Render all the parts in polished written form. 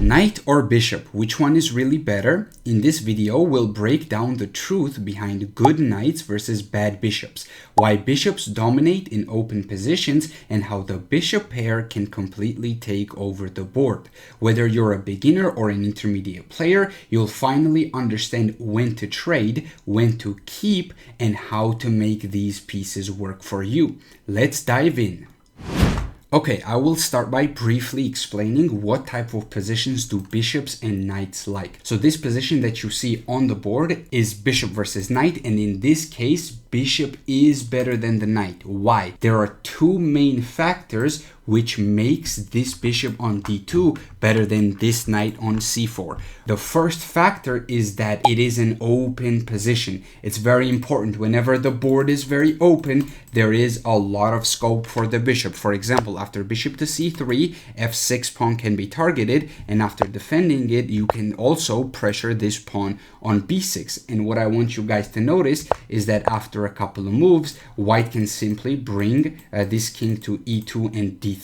Knight or bishop, which one is really better? In this video, we'll break down the truth behind good knights versus bad bishops, why bishops dominate in open positions, and how the bishop pair can completely take over the board. Whether you're a beginner or an intermediate player, you'll finally understand when to trade, when to keep, and how to make these pieces work for you. Let's dive in. Okay, I will start by briefly explaining what type of positions do bishops and knights like. So this position that you see on the board is bishop versus knight, and in this case, bishop is better than the knight. Why? There are two main factors which makes this bishop on d2 better than this knight on c4. The first factor is that it is an open position. It's very important. Whenever the board is very open, there is a lot of scope for the bishop. For example, after bishop to c3, f6 pawn can be targeted, and after defending it, you can also pressure this pawn on b6. And what I want you guys to notice is that after a couple of moves, white can simply bring this king to e2 and d3,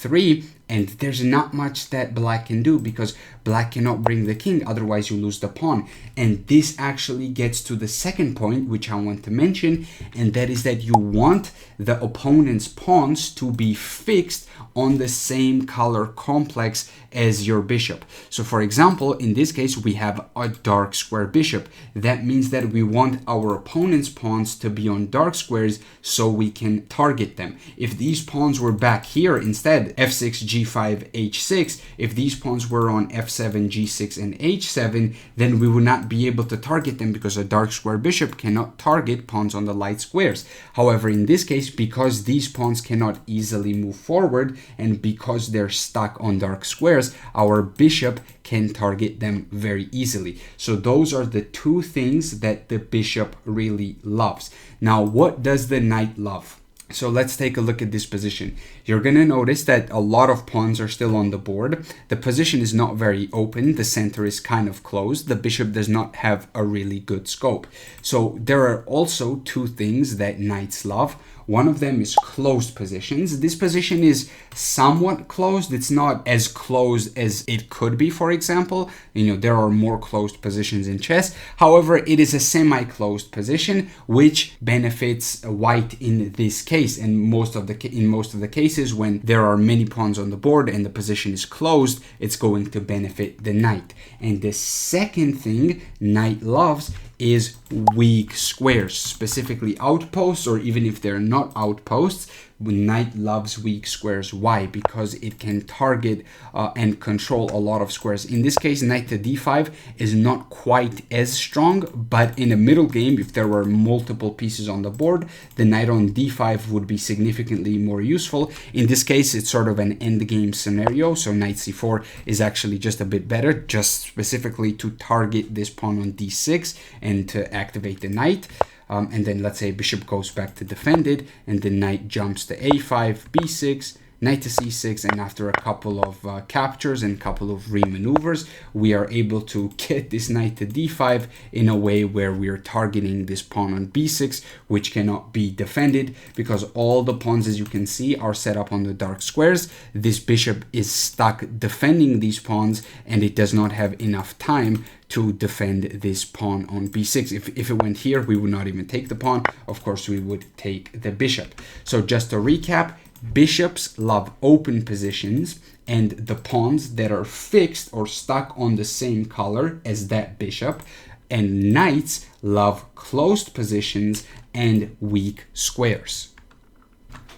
and there's not much that black can do because black cannot bring the king, otherwise you lose the pawn. And this actually gets to the second point which I want to mention, and that is that you want the opponent's pawns to be fixed on the same color complex as your bishop. So for example, in this case, we have a dark square bishop. That means that we want our opponent's pawns to be on dark squares so we can target them. If these pawns were back here instead, f6, g5, h6, if these pawns were on f7, g6, and h7, then we would not be able to target them because a dark square bishop cannot target pawns on the light squares. However, in this case, because these pawns cannot easily move forward and because they're stuck on dark squares, our bishop can target them very easily. So those are the two things that the bishop really loves. Now, what does the knight love? So let's take a look at this position. You're going to notice that a lot of pawns are still on the board. The position is not very open. The center is kind of closed. The bishop does not have a really good scope. So there are also two things that knights love. One of them is closed positions. This position is somewhat closed. It's not as closed as it could be, for example. There are more closed positions in chess. However, it is a semi-closed position, which benefits white in this case. And in most of the cases, when there are many pawns on the board and the position is closed, it's going to benefit the knight. And the second thing knight loves is weak squares, specifically outposts, or even if they're not outposts, knight loves weak squares. Why? Because it can target and control a lot of squares. In this case, knight to d5 is not quite as strong, but in a middle game, if there were multiple pieces on the board, the knight on d5 would be significantly more useful. In this case, it's sort of an endgame scenario, so knight c4 is actually just a bit better, just specifically to target this pawn on d6 and to activate the knight. And then let's say bishop goes back to defend it, and the knight jumps to a5, b6, knight to c6, and after a couple of captures and a couple of remaneuvers, we are able to get this knight to d5 in a way where we are targeting this pawn on b6, which cannot be defended because all the pawns, as you can see, are set up on the dark squares. This bishop is stuck defending these pawns, and it does not have enough time to defend this pawn on b6. If it went here, we would not even take the pawn. Of course, we would take the bishop. So just to recap, bishops love open positions and the pawns that are fixed or stuck on the same color as that bishop, and knights love closed positions and weak squares.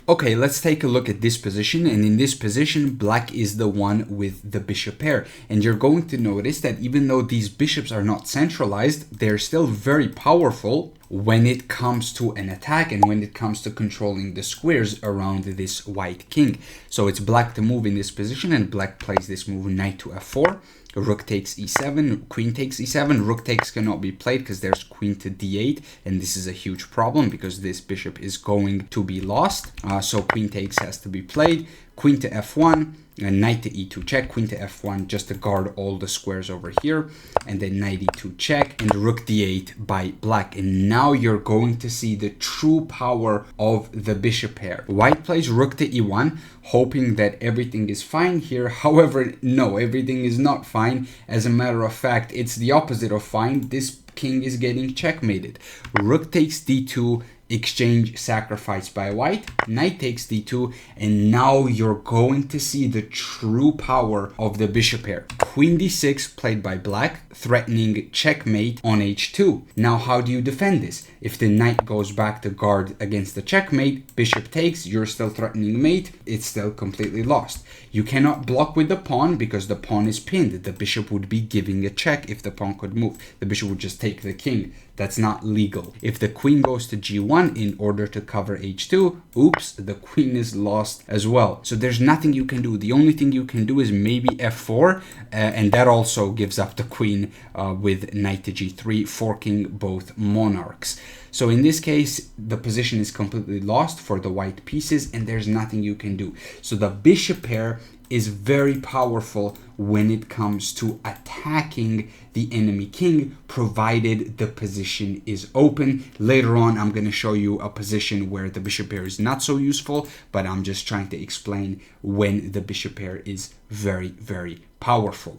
Okay, let's take a look at this position, and in this position, black is the one with the bishop pair. And you're going to notice that even though these bishops are not centralized, they're still very powerful when it comes to an attack and when it comes to controlling the squares around this white king. So it's black to move in this position, and black plays this move knight to f4. Rook takes e7, queen takes e7, rook takes cannot be played because there's queen to d8, and this is a huge problem because this bishop is going to be lost. So queen takes has to be played. queen to f1, and knight to e2 check, queen to f1 just to guard all the squares over here, and then knight e2 check, and rook d8 by black. And now you're going to see the true power of the bishop pair. White plays rook to e1, hoping that everything is fine here. However, no, everything is not fine. As a matter of fact, it's the opposite of fine. This king is getting checkmated. Rook takes d2, exchange sacrifice by white, knight takes d2, and now you're going to see the true power of the bishop pair. Queen d6 played by black, threatening checkmate on h2. Now how do you defend this? If the knight goes back to guard against the checkmate, bishop takes, you're still threatening mate, it's still completely lost. You cannot block with the pawn because the pawn is pinned. The bishop would be giving a check if the pawn could move. The bishop would just take the king. That's not legal. If the queen goes to g1 in order to cover h2, oops, the queen is lost as well. So there's nothing you can do. The only thing you can do is maybe f4, and that also gives up the queen with knight to g3, forking both monarchs. So in this case, the position is completely lost for the white pieces, and there's nothing you can do. So the bishop pair is very powerful when it comes to attacking the enemy king, provided the position is open. Later on, I'm going to show you a position where the bishop pair is not so useful, but I'm just trying to explain when the bishop pair is very, very powerful.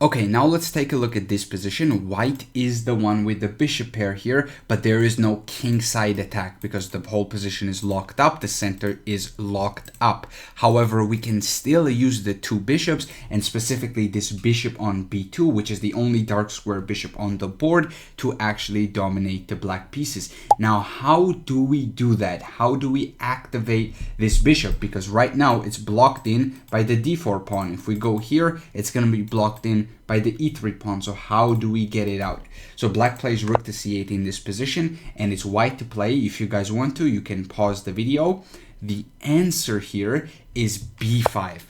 Okay, now let's take a look at this position. White is the one with the bishop pair here, but there is no king side attack because the whole position is locked up. The center is locked up. However, we can still use the two bishops, and specifically this bishop on b2, which is the only dark square bishop on the board, to actually dominate the black pieces. Now, how do we do that? How do we activate this bishop? Because right now it's blocked in by the d4 pawn. If we go here, it's going to be blocked in by the e3 pawn. So how do we get it out? So black plays rook to c8 in this position, and it's white to play. If you guys want to, you can pause the video. The answer here is b5.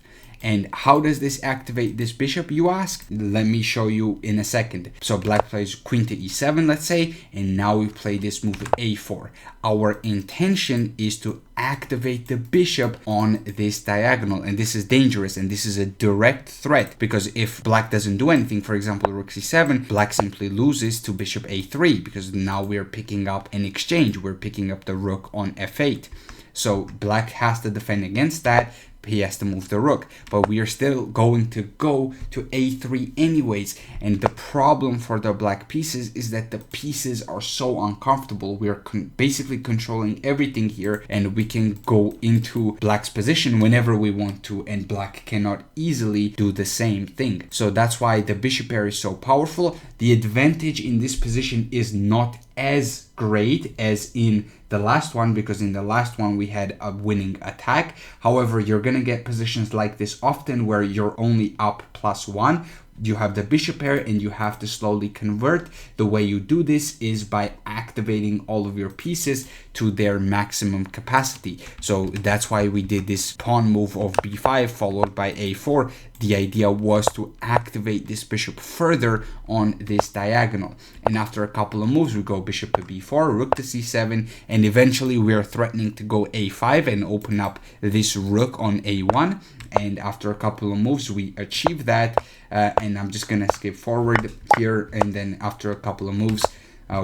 And how does this activate this bishop, you ask? Let me show you in a second. So black plays queen to e7, let's say, and now we play this move a4. Our intention is to activate the bishop on this diagonal, and this is dangerous, and this is a direct threat, because if black doesn't do anything, for example rook c7, black simply loses to bishop a3, because now we're picking up an exchange. We're picking up the rook on f8. So black has to defend against that. He has to move the rook, but we are still going to go to a3 anyways. And the problem for the black pieces is that the pieces are so uncomfortable. We are basically controlling everything here, and we can go into black's position whenever we want to, and black cannot easily do the same thing. So that's why the bishop pair is so powerful. The advantage in this position is not as great as in the last one, because in the last one we had a winning attack. However, you're gonna get positions like this often where you're only up +1. You have the bishop pair and you have to slowly convert. The way you do this is by activating all of your pieces to their maximum capacity. So that's why we did this pawn move of b5 followed by a4. The idea was to activate this bishop further on this diagonal. And after a couple of moves, we go bishop to b4, rook to c7, and eventually we are threatening to go a5 and open up this rook on a1. And after a couple of moves, we achieve that. And I'm just gonna skip forward here, and then after a couple of moves,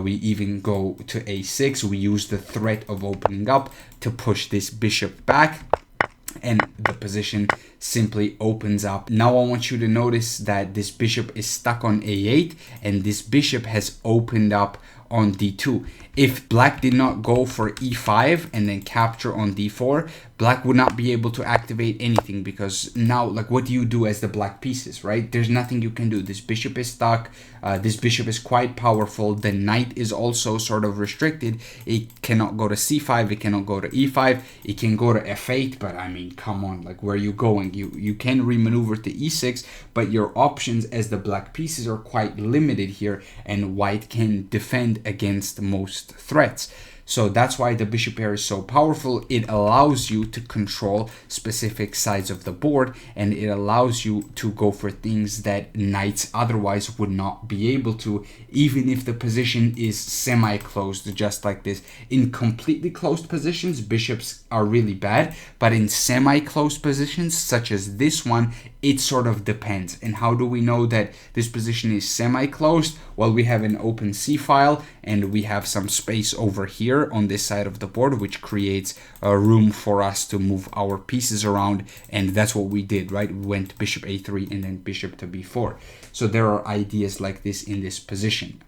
we even go to a6. We use the threat of opening up to push this bishop back, and the position simply opens up. Now I want you to notice that this bishop is stuck on a8, and this bishop has opened up on d2. If black did not go for e5 and then capture on d4, black would not be able to activate anything, because now, like, what do you do as the black pieces, right? There's nothing you can do. This bishop is stuck. This bishop is quite powerful. The knight is also sort of restricted. It cannot go to c5. It cannot go to e5. It can go to f8, but I mean, come on, like, where are you going? You can remaneuver to e6, but your options as the black pieces are quite limited here, and white can defend against most threats. So that's why the bishop pair is so powerful. It allows you to control specific sides of the board, and it allows you to go for things that knights otherwise would not be able to, even if the position is semi-closed, just like this. In completely closed positions, bishops are really bad, but in semi-closed positions, such as this one, it sort of depends. And how do we know that this position is semi-closed? Well, we have an open c-file, and we have some space over here on this side of the board, which creates a room for us to move our pieces around, and that's what we did, right? We went bishop a3 and then bishop to b4. So there are ideas like this in this position.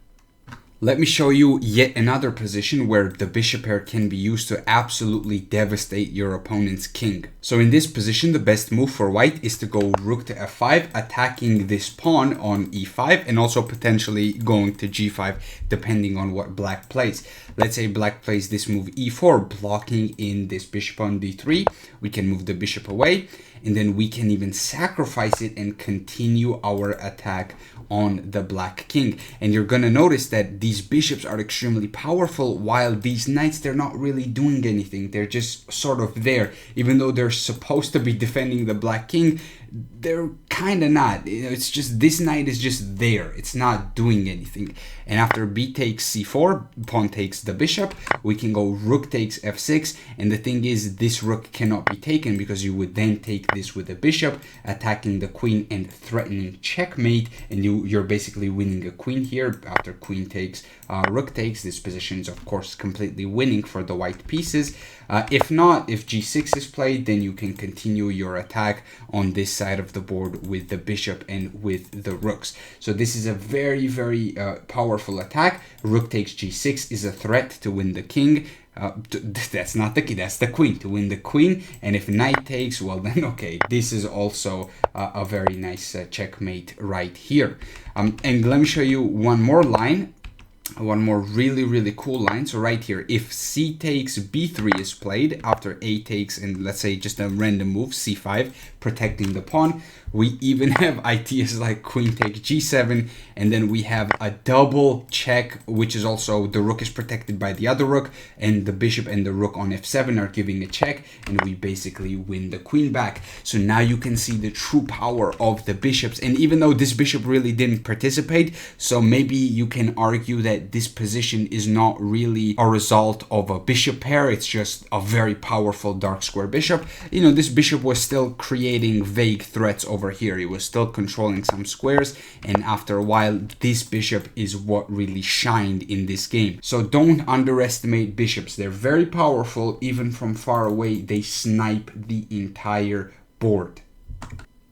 Let me show you yet another position where the bishop pair can be used to absolutely devastate your opponent's king. So in this position, the best move for white is to go rook to f5, attacking this pawn on e5, and also potentially going to g5, depending on what black plays. Let's say black plays this move e4, blocking in this bishop on d3. We can move the bishop away, and then we can even sacrifice it and continue our attack on the black king. And you're gonna notice that these bishops are extremely powerful, while these knights, they're not really doing anything. They're just sort of there. Even though they're supposed to be defending the black king, they're kind of not. It's just this knight is just there. It's not doing anything. And after b takes c4, pawn takes the bishop, we can go rook takes f6. And the thing is, this rook cannot be taken because you would then take this with the bishop, attacking the queen and threatening checkmate. And you're basically winning a queen here. After queen takes, rook takes, this position is of course completely winning for the white pieces. If not, if g6 is played, then you can continue your attack on this side of the board with the bishop and with the rooks. So this is a very, very powerful attack. Rook takes g6 is a threat to win the king. That's not the key, that's the queen, to win the queen. And if knight takes, well then okay, this is also a very nice checkmate right here. And let me show you one more line. One more really cool line. So right here, if c takes b3 is played after a takes, and let's say just a random move, c5, protecting the pawn. We even have ideas like queen takes g7, and then we have a double check, which is also the rook is protected by the other rook, and the bishop and the rook on f7 are giving a check, and we basically win the queen back. So now you can see the true power of the bishops. And even though this bishop really didn't participate, so maybe you can argue that this position is not really a result of a bishop pair, it's just a very powerful dark square bishop. You know, this bishop was still creating vague threats over here. He was still controlling some squares, and after a while this bishop is what really shined in this game. So don't underestimate bishops. They're very powerful. Even from far away, they snipe the entire board.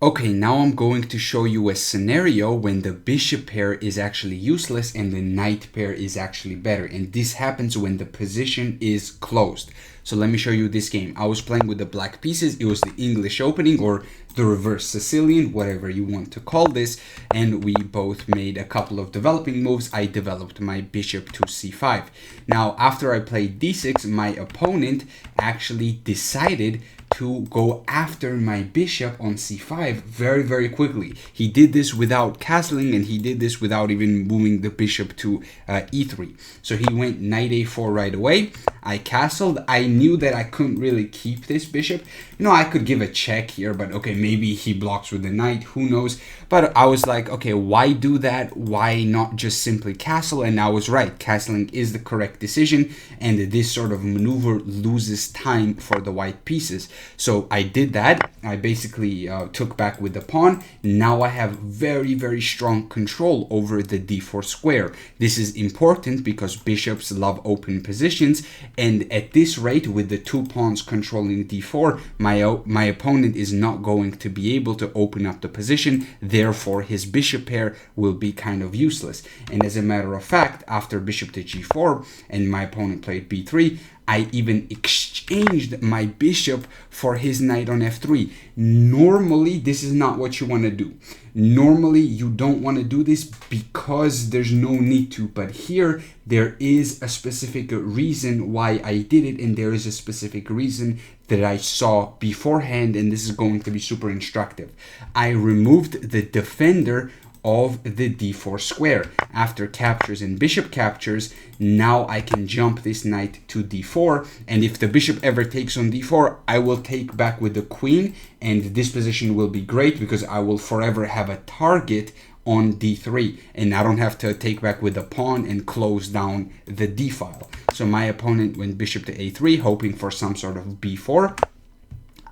Okay, now I'm going to show you a scenario when the bishop pair is actually useless and the knight pair is actually better. And this happens when the position is closed. So let me show you this game. I was playing with the black pieces. It was the English opening, or the reverse Sicilian, whatever you want to call this. And we both made a couple of developing moves. I developed my bishop to c5. Now, after I played d6, my opponent actually decided to go after my bishop on c5 very quickly. He did this without castling, and he did this without even moving the bishop to e3. So he went knight a4 right away. I castled. I knew that I couldn't really keep this bishop. You know, I could give a check here, but okay, maybe he blocks with the knight, who knows. But I was like, okay, why do that? Why not just simply castle? And I was right. Castling is the correct decision, and this sort of maneuver loses time for the white pieces. So I did that. I basically took back with the pawn. Now I have very strong control over the d4 square. This is important because bishops love open positions, and at this rate, with the two pawns controlling d4, my opponent is not going to be able to open up the position. Therefore, his bishop pair will be kind of useless. And as a matter of fact, after bishop to g4 and my opponent played b3, I even exchanged my bishop for his knight on f3. Normally, this is not what you want to do. Normally, you don't want to do this because there's no need to. But here, there is a specific reason why I did it, and there is a specific reason that I saw beforehand, and this is going to be super instructive. I removed the defender of the d4 square. After captures and bishop captures, now I can jump this knight to d4, and if the bishop ever takes on d4, I will take back with the queen, and this position will be great because I will forever have a target on d3, and I don't have to take back with the pawn and close down the d file. So my opponent went bishop to a3, hoping for some sort of b4.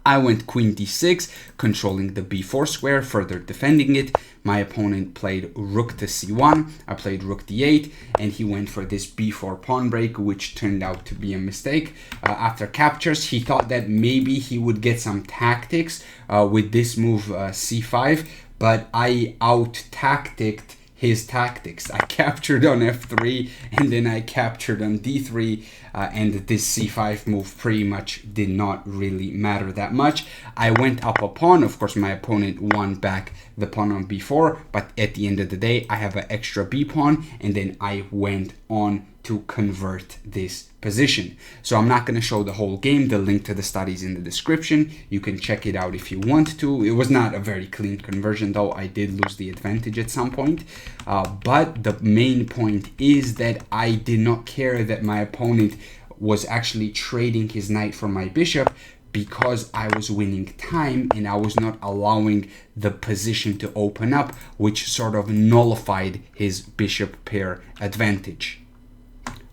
I went queen d6, controlling the b4 square, further defending it. My opponent played rook to c1, I played rook d8, and he went for this b4 pawn break, which turned out to be a mistake. After captures, he thought that maybe he would get some tactics with this move c5, but I out-tacticked his tactics. I captured on f3, and then I captured on d3, and this c5 move pretty much did not really matter that much. I went up a pawn. Of course, my opponent won back the pawn on b4, but at the end of the day, I have an extra b pawn, and then I went on to convert this position. So I'm not going to show the whole game. The link to the studies in the description. You can check it out if you want to. It was not a very clean conversion, though. I did lose the advantage at some point. But the main point is that I did not care that my opponent was actually trading his knight for my bishop, because I was winning time and I was not allowing the position to open up, which sort of nullified his bishop pair advantage.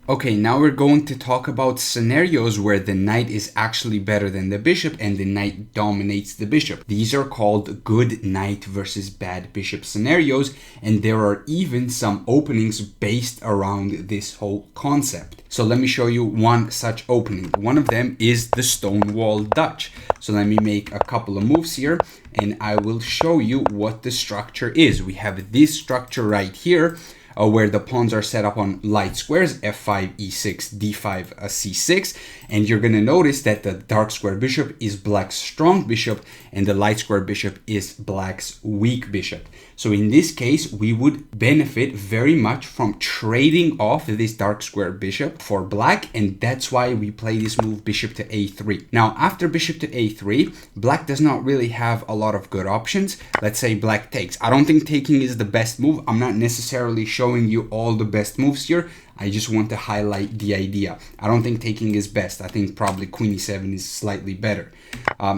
Okay, now we're going to talk about scenarios where the knight is actually better than the bishop and the knight dominates the bishop. These are called good knight versus bad bishop scenarios, and there are even some openings based around this whole concept. So let me show you one such opening. One of them is the Stonewall Dutch. So let me make a couple of moves here and I will show you what the structure is. We have this structure right here, where the pawns are set up on light squares, f5, e6, d5, c6, and you're going to notice that the dark square bishop is black's strong bishop and the light square bishop is black's weak bishop. So in this case, we would benefit very much from trading off this dark square bishop for black, and that's why we play this move bishop to a3. Now, after bishop to a3, black does not really have a lot of good options. Let's say black takes. I don't think taking is the best move. I'm not necessarily showing you all the best moves here. I just want to highlight the idea. I don't think taking is best. I think probably queen e7 is slightly better.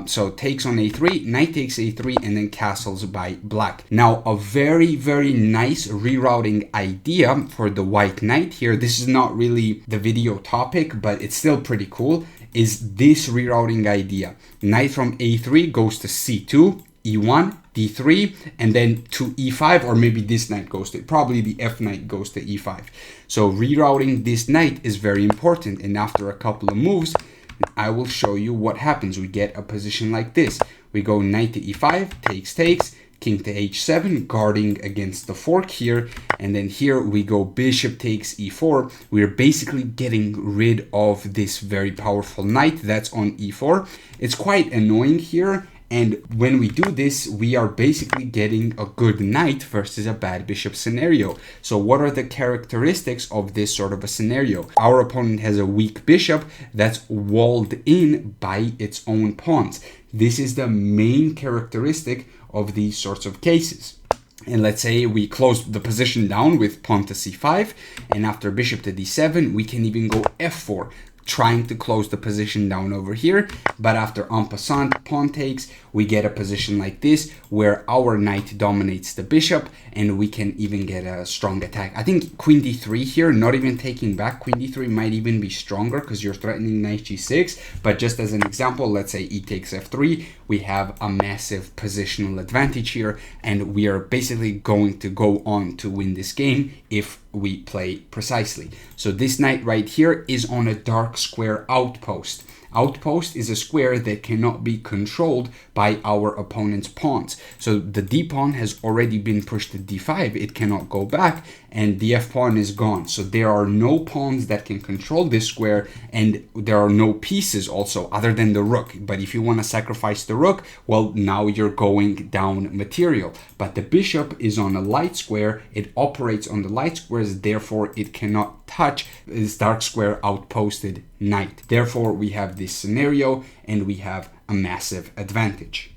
So takes on a3, knight takes a3, and then castles by black. Now, a very, very nice rerouting idea for the white knight here, this is not really the video topic, but it's still pretty cool, is this rerouting idea. Knight from a3 goes to c2, e1, d3, and then to e5, or maybe this knight goes to, probably the f knight goes to e5. So rerouting this knight is very important, and after a couple of moves, I will show you what happens. We get a position like this. We go knight to e5, takes, king to h7, guarding against the fork here, and then here we go bishop takes e4. We're basically getting rid of this very powerful knight that's on e4. It's quite annoying here, and when we do this, we are basically getting a good knight versus a bad bishop scenario. So what are the characteristics of this sort of a scenario? Our opponent has a weak bishop that's walled in by its own pawns. This is the main characteristic of these sorts of cases. And let's say we close the position down with pawn to c5, and after bishop to d7, we can even go f4, trying to close the position down over here. But after en passant pawn takes, we get a position like this where our knight dominates the bishop, and we can even get a strong attack. I think queen d3 here, not even taking back, queen d3 might even be stronger because you're threatening knight g6. But just as an example, let's say e takes f3, we have a massive positional advantage here, and we are basically going to go on to win this game if we play precisely. So this knight right here is on a dark square outpost. Outpost is a square that cannot be controlled by our opponent's pawns. So the d pawn has already been pushed to d5, it cannot go back, and the f pawn is gone. So there are no pawns that can control this square, and there are no pieces also other than the rook. But if you want to sacrifice the rook, well, now you're going down material. But the bishop is on a light square, it operates on the light squares, therefore it cannot touch this dark square outposted knight. Therefore we have this scenario and we have a massive advantage.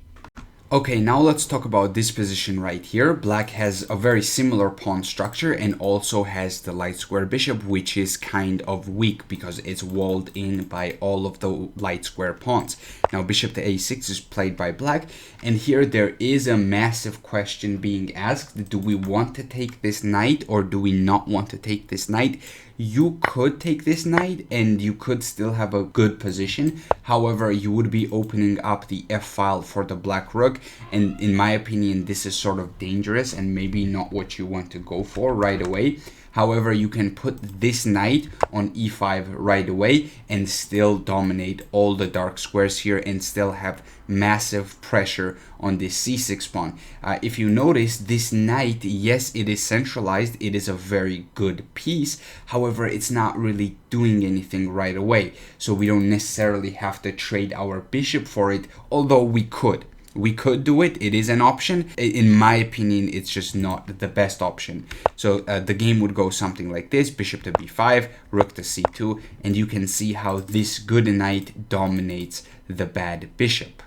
Okay, now let's talk about this position right here. Black has a very similar pawn structure and also has the light square bishop, which is kind of weak because it's walled in by all of the light square pawns. Now bishop to a6 is played by black, and here there is a massive question being asked. Do we want to take this knight or do we not want to take this knight? You could take this knight and you could still have a good position. However, you would be opening up the f-file for the black rook, and in my opinion this is sort of dangerous and maybe not what you want to go for right away. However, you can put this knight on e5 right away and still dominate all the dark squares here and still have massive pressure on this c6 pawn. If you notice, this knight, yes, it is centralized, it is a very good piece. However, it's not really doing anything right away, so we don't necessarily have to trade our bishop for it, although we could. We could do it. It is an option. In my opinion, it's just not the best option. So the game would go something like this: bishop to b5, rook to c2, and you can see how this good knight dominates the bad bishop.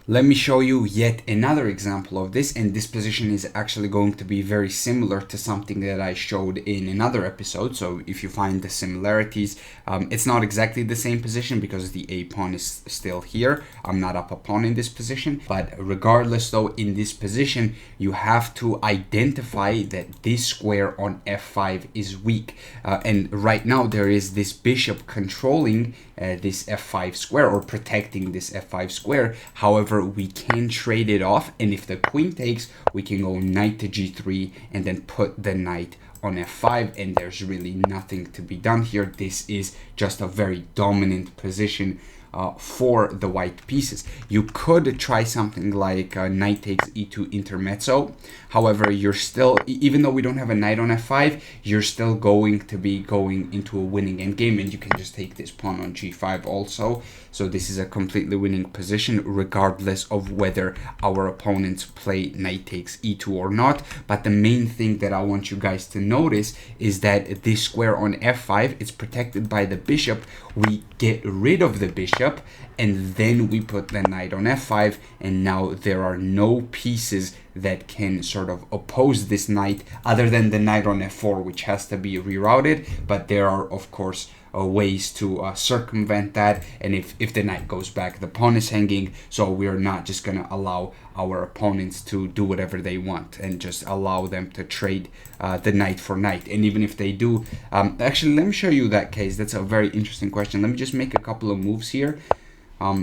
Let me show you yet another example of this, and this position is actually going to be very similar to something that I showed in another episode. So if you find the similarities, it's not exactly the same position because the a pawn is still here. I'm not up a pawn in this position, but regardless though, in this position you have to identify that this square on f5 is weak, and right now there is this bishop controlling this f5 square or protecting this f5 square. However, we can trade it off, and if the queen takes, we can go knight to g3 and then put the knight on f5, and there's really nothing to be done here. This is just a very dominant position for the white pieces. You could try something like knight takes e2 intermezzo. However, you're still, even though we don't have a knight on f5, you're still going to be going into a winning endgame, and you can just take this pawn on g5 also. So this is a completely winning position regardless of whether our opponents play knight takes e2 or not. But the main thing that I want you guys to notice is that this square on f5, it's protected by the bishop. We get rid of the bishop and then we put the knight on f5, and now there are no pieces that can sort of oppose this knight other than the knight on f4, which has to be rerouted. But there are of course ways to circumvent that, and if the knight goes back, the pawn is hanging, so we're not just gonna allow our opponents to do whatever they want and just allow them to trade the knight for knight. And even if they do, actually let me show you that case. That's a very interesting question. Let me just make a couple of moves here.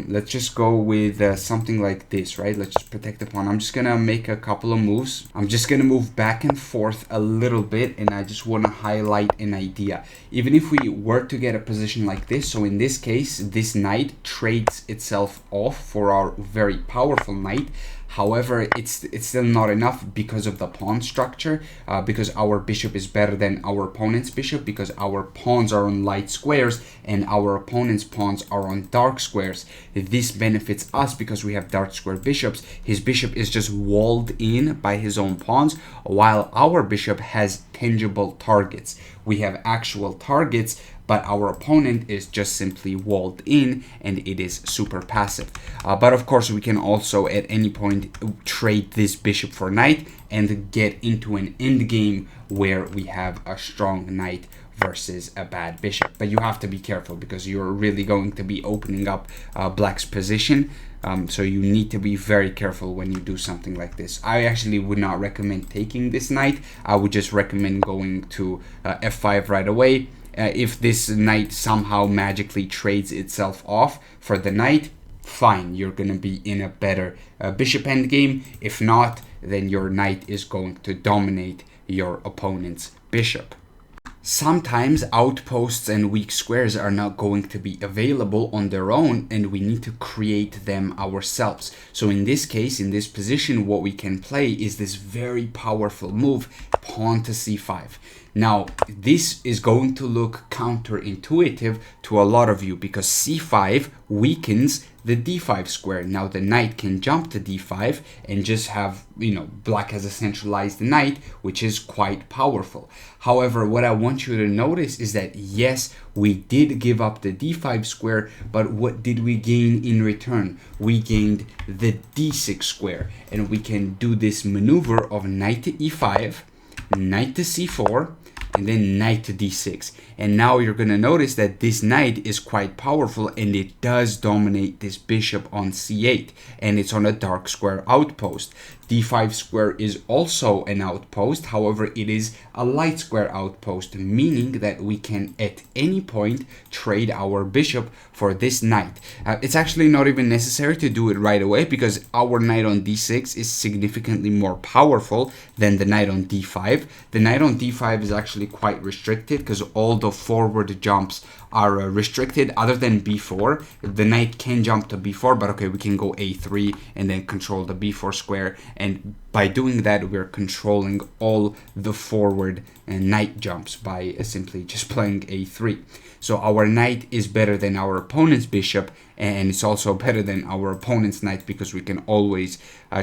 Let's just go with something like this, right? Let's just protect the pawn. I'm just gonna make a couple of moves. I'm just gonna move back and forth a little bit, and I just want to highlight an idea. Even if we were to get a position like this, so in this case, this knight trades itself off for our very powerful knight. However, it's still not enough because of the pawn structure, because our bishop is better than our opponent's bishop, because our pawns are on light squares and our opponent's pawns are on dark squares. This benefits us because we have dark square bishops. His bishop is just walled in by his own pawns, while our bishop has tangible targets. We have actual targets, but our opponent is just simply walled in and it is super passive. But of course we can also at any point trade this bishop for knight and get into an endgame where we have a strong knight versus a bad bishop. But you have to be careful because you're really going to be opening up black's position. So you need to be very careful when you do something like this. I actually would not recommend taking this knight. I would just recommend going to f5 right away. If this knight somehow magically trades itself off for the knight, fine, you're going to be in a better bishop endgame. If not, then your knight is going to dominate your opponent's bishop. Sometimes outposts and weak squares are not going to be available on their own, and we need to create them ourselves. So in this case, in this position, what we can play is this very powerful move, pawn to c5. Now, this is going to look counterintuitive to a lot of you because c5 weakens the d5 square. Now the knight can jump to d5 and just have, black has a centralized knight, which is quite powerful. However, what I want you to notice is that yes, we did give up the d5 square, but what did we gain in return? We gained the d6 square, and we can do this maneuver of knight to e5, knight to c4, and then knight to d6. And now you're going to notice that this knight is quite powerful, and it does dominate this bishop on c8, and it's on a dark square outpost. d5 square is also an outpost, however it is a light square outpost, meaning that we can at any point trade our bishop for this knight. It's actually not even necessary to do it right away because our knight on d6 is significantly more powerful than the knight on d5. The knight on d5 is actually quite restricted because all the forward jumps are restricted other than b4. The knight can jump to b4, but okay, we can go a3 and then control the b4 square, and by doing that we're controlling all the forward knight jumps by simply just playing a3. So our knight is better than our opponent's bishop, and it's also better than our opponent's knight because we can always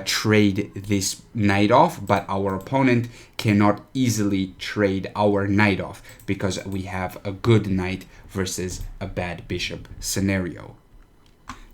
trade this knight off, but our opponent cannot easily trade our knight off because we have a good knight versus a bad bishop scenario.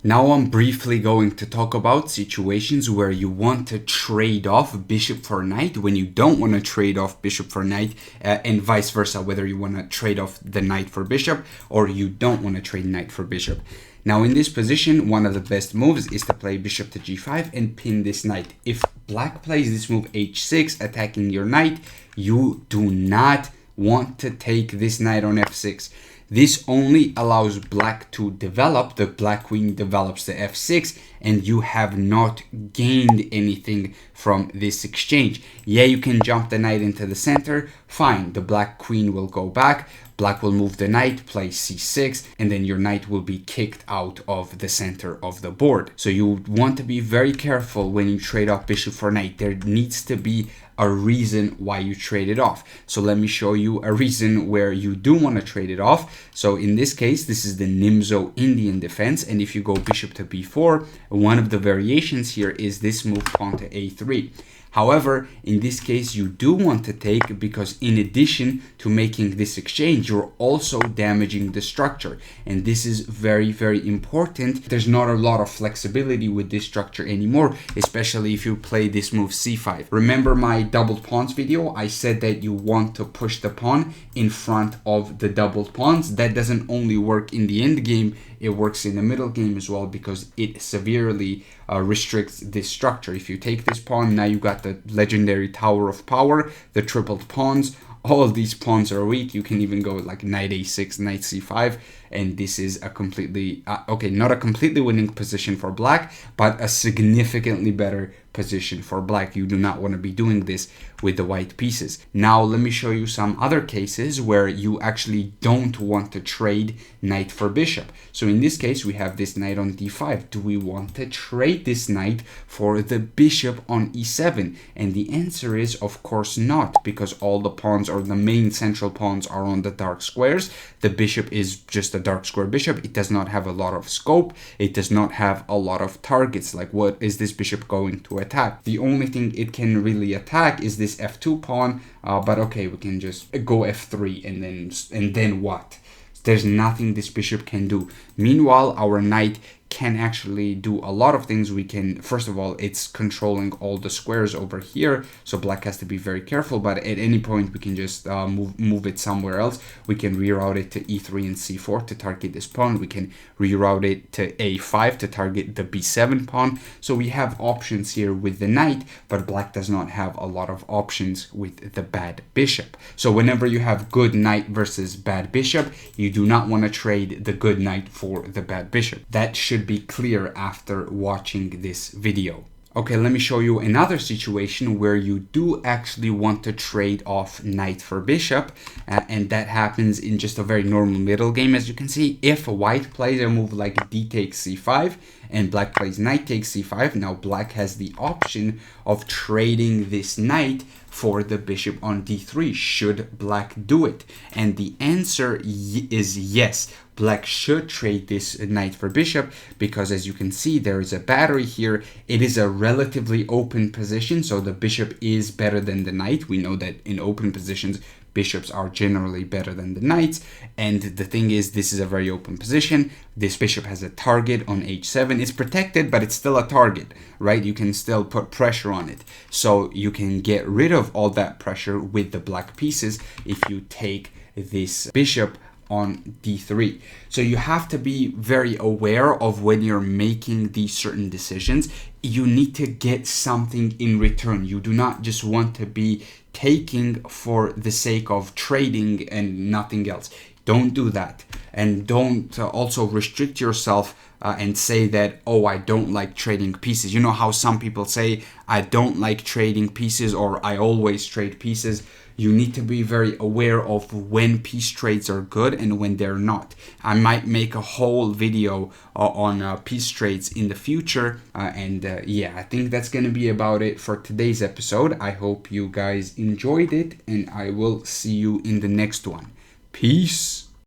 Now I'm briefly going to talk about situations where you want to trade off bishop for knight, when you don't want to trade off bishop for knight, and vice versa, whether you want to trade off the knight for bishop or you don't want to trade knight for bishop. Now in this position, one of the best moves is to play bishop to g5 and pin this knight. If black plays this move h6, attacking your knight, you do not want to take this knight on f6. This only allows black to develop, the black queen develops the f6, and you have not gained anything from this exchange. Yeah, you can jump the knight into the center, fine, the black queen will go back, black will move the knight, play c6, and then your knight will be kicked out of the center of the board. So you want to be very careful when you trade off bishop for knight. There needs to be a reason why you trade it off. So let me show you a reason where you do want to trade it off. So in this case, this is the Nimzo Indian defense, and if you go bishop to b4, one of the variations here is this move pawn to a3. However, in this case, you do want to take because in addition to making this exchange, you're also damaging the structure. And this is very, very important. There's not a lot of flexibility with this structure anymore, especially if you play this move c5. Remember my doubled pawns video? I said that you want to push the pawn in front of the doubled pawns. That doesn't only work in the end game, it works in the middle game as well because it severely restricts this structure. If you take this pawn, now you got the legendary Tower of Power, the tripled pawns. All of these pawns are weak. You can even go like knight a6, knight c5, and this is a completely, okay, not a completely winning position for black, but a significantly better position for black. You do not want to be doing this with the white pieces. Now let me show you some other cases where you actually don't want to trade knight for bishop. So in this case, we have this knight on d5. Do we want to trade this knight for the bishop on e7? And the answer is, of course not, because all the pawns or the main central pawns are on the dark squares. The bishop is just a dark square bishop. It does not have a lot of scope. It does not have a lot of targets. Like, what is this bishop going to attack? The only thing it can really attack is this f2 pawn, but okay, we can just go f3 and then what? There's nothing this bishop can do. Meanwhile, our knight can actually do a lot of things. We can, first of all, it's controlling all the squares over here, so black has to be very careful, but at any point we can just move it somewhere else. We can reroute it to e3 and c4 to target this pawn. We can reroute it to a5 to target the b7 pawn. So we have options here with the knight, but black does not have a lot of options with the bad bishop. So whenever you have good knight versus bad bishop, you do not want to trade the good knight for the bad bishop. That should be clear after watching this video. Okay, let me show you another situation where you do actually want to trade off knight for bishop, and that happens in just a very normal middle game. As you can see, if white plays a move like d takes c5 and black plays knight takes c5, now black has the option of trading this knight for the bishop on d3. Should black do it? And the answer is yes. Black should trade this knight for bishop because, as you can see, there is a battery here. It is a relatively open position, so the bishop is better than the knight. We know that in open positions, bishops are generally better than the knights. And the thing is, this is a very open position. This bishop has a target on h7. It's protected, but it's still a target, right? You can still put pressure on it. So you can get rid of all that pressure with the black pieces if you take this bishop on d3. So you have to be very aware of when you're making these certain decisions. You need to get something in return. You do not just want to be taking for the sake of trading and nothing else. Don't do that. And don't also restrict yourself and say that, oh, I don't like trading pieces. You know how some people say, I don't like trading pieces, or I always trade pieces. You need to be very aware of when piece trades are good and when they're not. I might make a whole video on piece trades in the future. Yeah, I think that's going to be about it for today's episode. I hope you guys enjoyed it, and I will see you in the next one. Peace.